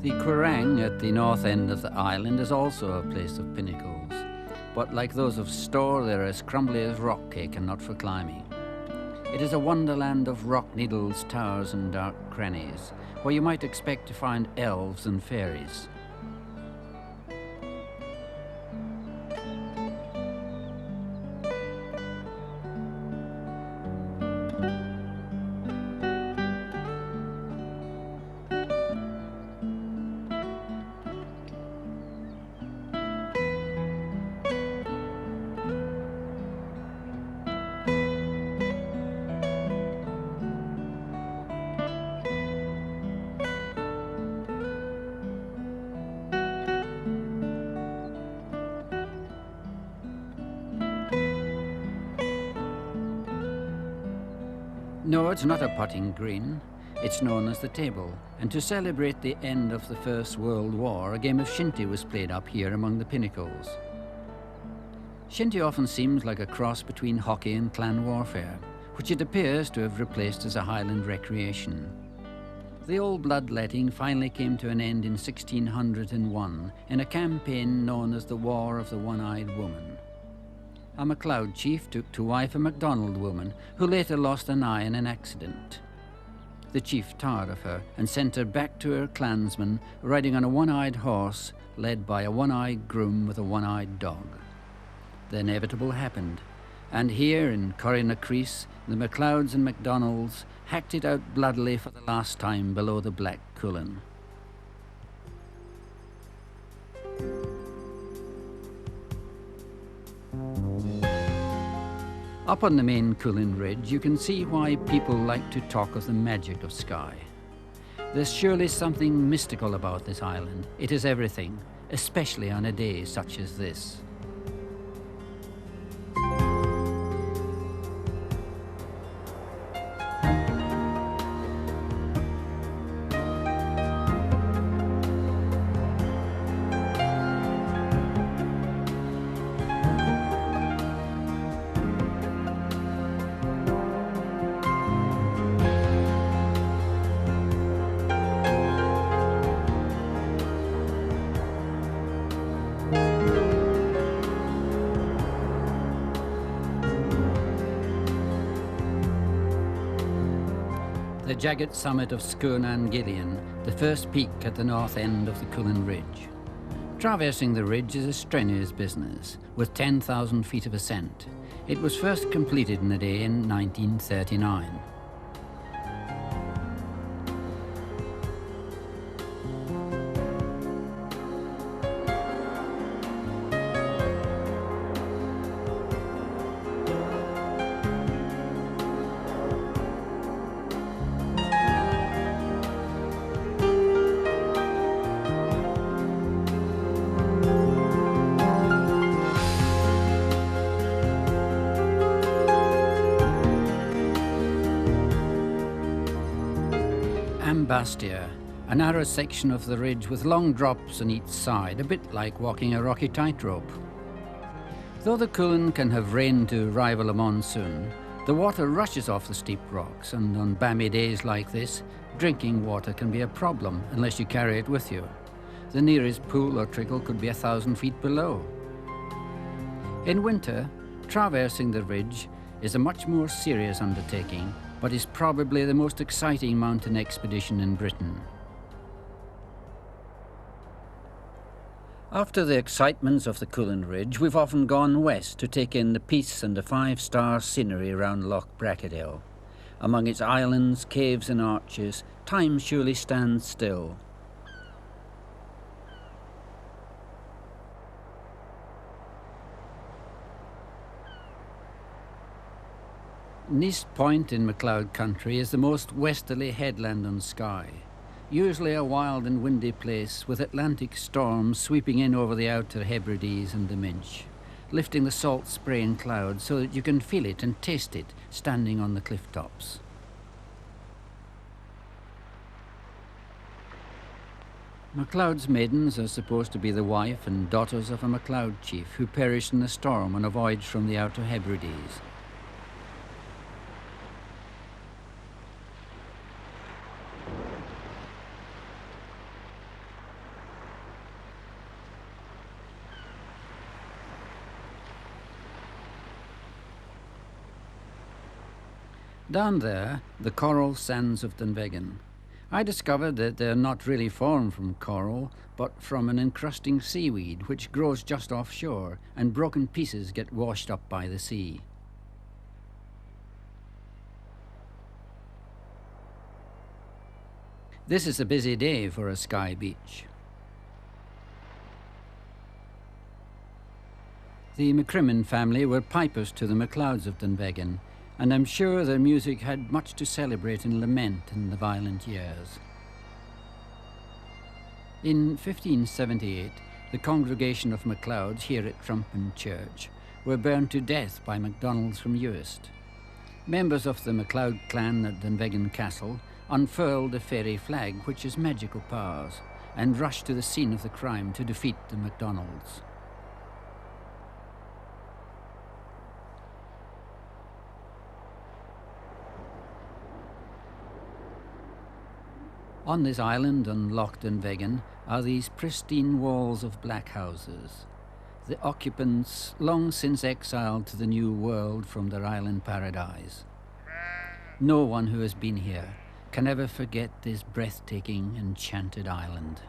The Quarang at the north end of the island is also a place of pinnacles, but like those of Store, they're as crumbly as rock cake and not for climbing. It is a wonderland of rock needles, towers and dark crannies, where you might expect to find elves and fairies. No, it's not a potting green. It's known as the Table, and to celebrate the end of the First World War, a game of shinty was played up here among the pinnacles. Shinty often seems like a cross between hockey and clan warfare, which it appears to have replaced as a Highland recreation. The old bloodletting finally came to an end in 1601 in a campaign known as the War of the One-Eyed Woman. A MacLeod chief took to wife a MacDonald woman who later lost an eye in an accident. The chief tired of her and sent her back to her clansmen riding on a one-eyed horse led by a one-eyed groom with a one-eyed dog. The inevitable happened, and here in Corrinacrease the MacLeods and MacDonalds hacked it out bloodily for the last time below the Black Culin. Up on the main Culin Ridge, you can see why people like to talk of the magic of Skye. There's surely something mystical about this island. It is everything, especially on a day such as this. The jagged summit of Skye Gillian, the first peak at the north end of the Culin Ridge. Traversing the ridge is a strenuous business, with 10,000 feet of ascent. It was first completed in a day in 1939. Bastia, a narrow section of the ridge with long drops on each side, a bit like walking a rocky tightrope. Though the Culin can have rain to rival a monsoon, the water rushes off the steep rocks, and on balmy days like this, drinking water can be a problem unless you carry it with you. The nearest pool or trickle could be 1,000 feet below. In winter, traversing the ridge is a much more serious undertaking, but is probably the most exciting mountain expedition in Britain. After the excitements of the Culin Ridge, we've often gone west to take in the peace and the five-star scenery around Loch Brackadel. Among its islands, caves and arches, time surely stands still. Neist Point in MacLeod country is the most westerly headland on Skye, usually a wild and windy place with Atlantic storms sweeping in over the Outer Hebrides and the Minch, lifting the salt spray in clouds so that you can feel it and taste it standing on the cliff tops. MacLeod's maidens are supposed to be the wife and daughters of a MacLeod chief who perished in a storm on a voyage from the Outer Hebrides. Down there, the coral sands of Danveen. I discovered that they're not really formed from coral, but from an encrusting seaweed which grows just offshore, and broken pieces get washed up by the sea. This is a busy day for a Skye beach. The McCrimmon family were pipers to the MacLeods of Danveen, and I'm sure their music had much to celebrate and lament in the violent years. In 1578, the congregation of MacLeods here at Trumpin Church were burned to death by MacDonalds from Uist. Members of the MacLeod clan at Danveen Castle unfurled the fairy flag, which has magical powers, and rushed to the scene of the crime to defeat the MacDonalds. On this island on Loch Danveen are these pristine walls of black houses, the occupants long since exiled to the New World from their island paradise. No one who has been here can ever forget this breathtaking, enchanted island.